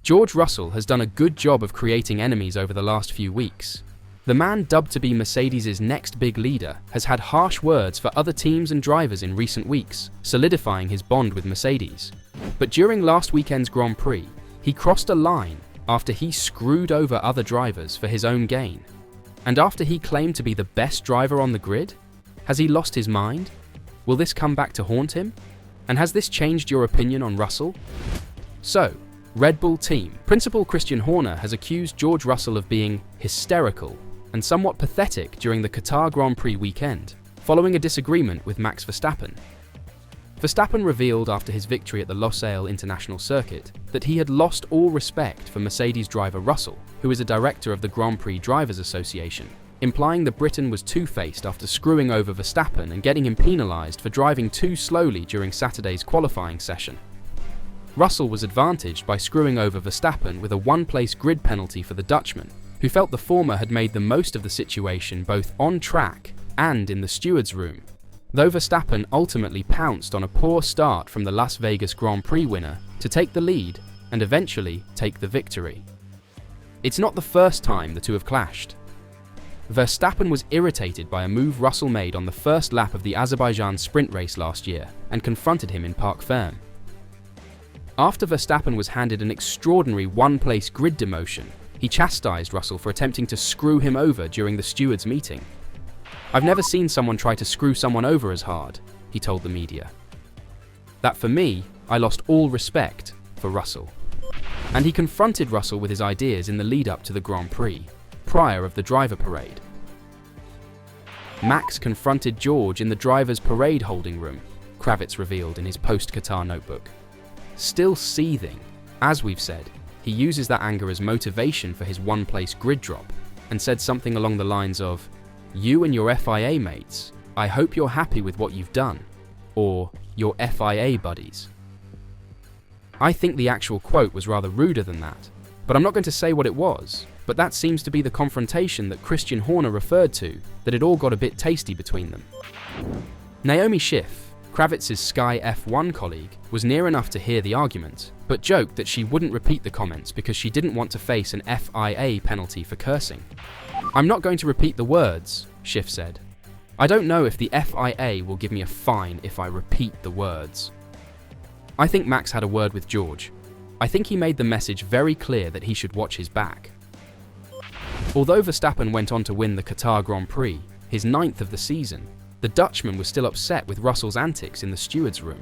George Russell has done a good job of creating enemies over the last few weeks. The man dubbed to be Mercedes' next big leader has had harsh words for other teams and drivers in recent weeks, solidifying his bond with Mercedes. But during last weekend's Grand Prix, he crossed a line after he screwed over other drivers for his own gain. And after he claimed to be the best driver on the grid? Has he lost his mind? Will this come back to haunt him? And has this changed your opinion on Russell? So, Red Bull team principal Christian Horner has accused George Russell of being hysterical and somewhat pathetic during the Qatar Grand Prix weekend, following a disagreement with Max Verstappen. Verstappen revealed after his victory at the Losail International Circuit that he had lost all respect for Mercedes driver Russell, who is a director of the Grand Prix Drivers Association, implying the Briton was two-faced after screwing over Verstappen and getting him penalised for driving too slowly during Saturday's qualifying session. Russell was advantaged by screwing over Verstappen with a one-place grid penalty for the Dutchman, who felt the former had made the most of the situation both on track and in the steward's room, though Verstappen ultimately pounced on a poor start from the Las Vegas Grand Prix winner to take the lead and eventually take the victory. It's not the first time the two have clashed. Verstappen was irritated by a move Russell made on the first lap of the Azerbaijan sprint race last year and confronted him in Parc Ferme. After Verstappen was handed an extraordinary one-place grid demotion, he chastised Russell for attempting to screw him over during the stewards' meeting. "I've never seen someone try to screw someone over as hard," he told the media. That for me, I lost all respect for Russell. And he confronted Russell with his ideas in the lead-up to the Grand Prix, prior of the driver parade. Max confronted George in the driver's parade holding room, Kravitz revealed in his post-Qatar notebook. Still seething, as we've said, he uses that anger as motivation for his one-place grid drop and said something along the lines of, "You and your FIA mates, I hope you're happy with what you've done," or "your FIA buddies." I think the actual quote was rather ruder than that, but I'm not going to say what it was, but that seems to be the confrontation that Christian Horner referred to, that it all got a bit tasty between them. Naomi Schiff, Kravitz's Sky F1 colleague, was near enough to hear the argument, but joked that she wouldn't repeat the comments because she didn't want to face an FIA penalty for cursing. "I'm not going to repeat the words," Schiff said. "I don't know if the FIA will give me a fine if I repeat the words." I think Max had a word with George. I think he made the message very clear that he should watch his back. Although Verstappen went on to win the Qatar Grand Prix, his 9th of the season, the Dutchman was still upset with Russell's antics in the steward's room.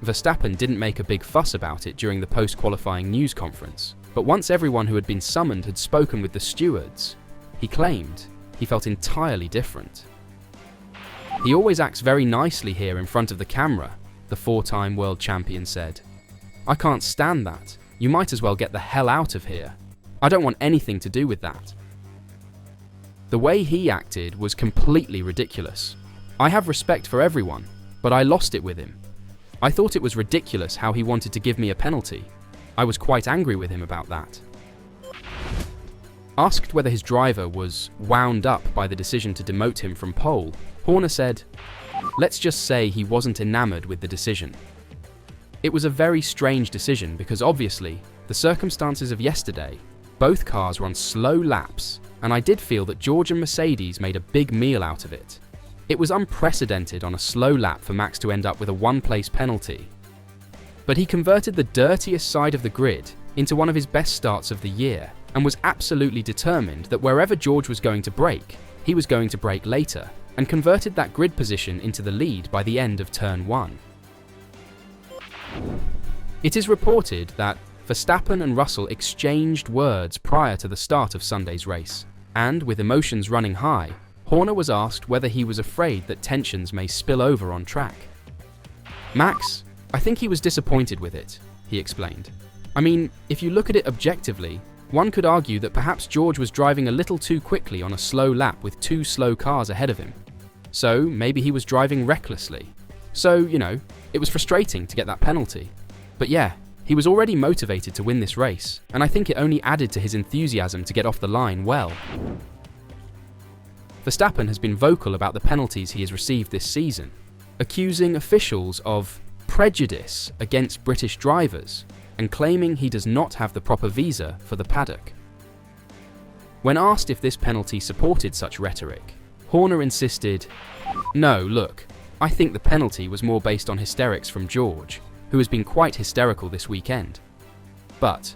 Verstappen didn't make a big fuss about it during the post-qualifying news conference, but once everyone who had been summoned had spoken with the stewards, he claimed he felt entirely different. "He always acts very nicely here in front of the camera," the 4-time world champion said. "I can't stand that. You might as well get the hell out of here. I don't want anything to do with that." The way he acted was completely ridiculous. I have respect for everyone, but I lost it with him. I thought it was ridiculous how he wanted to give me a penalty. I was quite angry with him about that. Asked whether his driver was wound up by the decision to demote him from pole, Horner said, "Let's just say he wasn't enamored with the decision. It was a very strange decision because obviously, the circumstances of yesterday, both cars were on slow laps, and I did feel that George and Mercedes made a big meal out of it. It was unprecedented on a slow lap for Max to end up with a one-place penalty. But he converted the dirtiest side of the grid into one of his best starts of the year, and was absolutely determined that wherever George was going to brake, he was going to brake later, and converted that grid position into the lead by the end of turn 1. It is reported that Verstappen and Russell exchanged words prior to the start of Sunday's race, and with emotions running high, Horner was asked whether he was afraid that tensions may spill over on track. "Max, I think he was disappointed with it," he explained. "I mean, if you look at it objectively, one could argue that perhaps George was driving a little too quickly on a slow lap with 2 slow cars ahead of him. So maybe he was driving recklessly. So, it was frustrating to get that penalty. But yeah, he was already motivated to win this race, and I think it only added to his enthusiasm to get off the line well." Verstappen has been vocal about the penalties he has received this season, accusing officials of prejudice against British drivers, and claiming he does not have the proper visa for the paddock. When asked if this penalty supported such rhetoric, Horner insisted, "No, look, I think the penalty was more based on hysterics from George, who has been quite hysterical this weekend. But,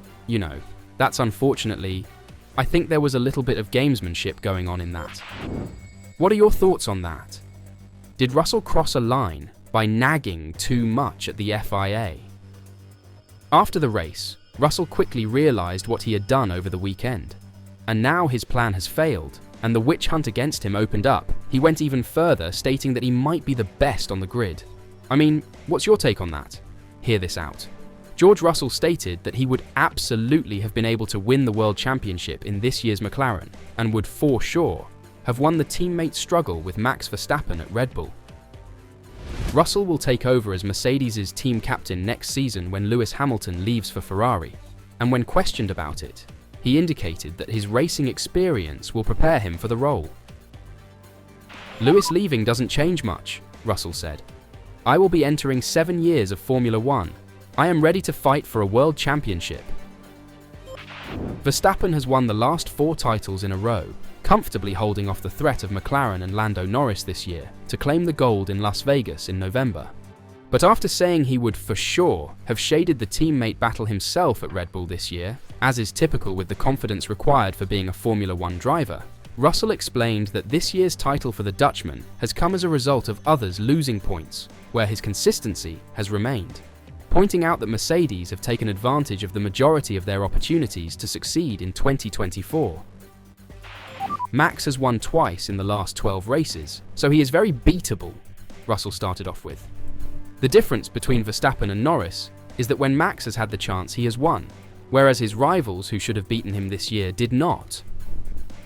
that's unfortunately, I think there was a little bit of gamesmanship going on in that." What are your thoughts on that? Did Russell cross a line by nagging too much at the FIA? After the race, Russell quickly realised what he had done over the weekend. And now his plan has failed, and the witch hunt against him opened up. He went even further, stating that he might be the best on the grid. I mean, what's your take on that? Hear this out. George Russell stated that he would absolutely have been able to win the World Championship in this year's McLaren, and would for sure have won the teammate struggle with Max Verstappen at Red Bull. Russell will take over as Mercedes' team captain next season when Lewis Hamilton leaves for Ferrari, and when questioned about it, he indicated that his racing experience will prepare him for the role. "Lewis leaving doesn't change much," Russell said. "I will be entering 7 years of Formula One. I am ready to fight for a world championship." Verstappen has won the last 4 titles in a row, comfortably holding off the threat of McLaren and Lando Norris this year to claim the gold in Las Vegas in November. But after saying he would for sure have shaded the teammate battle himself at Red Bull this year, as is typical with the confidence required for being a Formula One driver, Russell explained that this year's title for the Dutchman has come as a result of others losing points, where his consistency has remained, pointing out that Mercedes have taken advantage of the majority of their opportunities to succeed in 2024. Max has won twice in the last 12 races, so he is very beatable, Russell started off with. The difference between Verstappen and Norris is that when Max has had the chance, he has won, whereas his rivals who should have beaten him this year did not.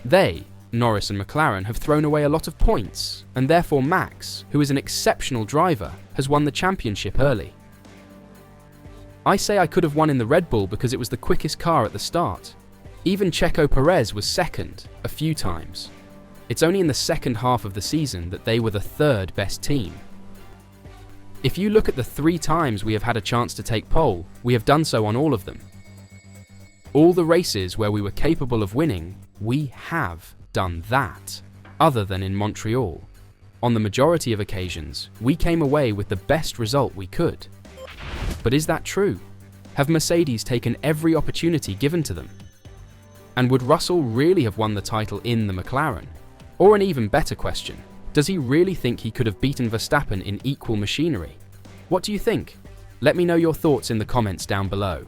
They, Norris and McLaren, have thrown away a lot of points, and therefore Max, who is an exceptional driver, has won the championship early. "I say I could have won in the Red Bull because it was the quickest car at the start. Even Checo Perez was second a few times. It's only in the second half of the season that they were the 3rd best team. If you look at the 3 times we have had a chance to take pole, we have done so on all of them. All the races where we were capable of winning, we have done that, other than in Montreal. On the majority of occasions, we came away with the best result we could." But is that true? Have Mercedes taken every opportunity given to them? And would Russell really have won the title in the McLaren? Or an even better question, does he really think he could have beaten Verstappen in equal machinery? What do you think? Let me know your thoughts in the comments down below.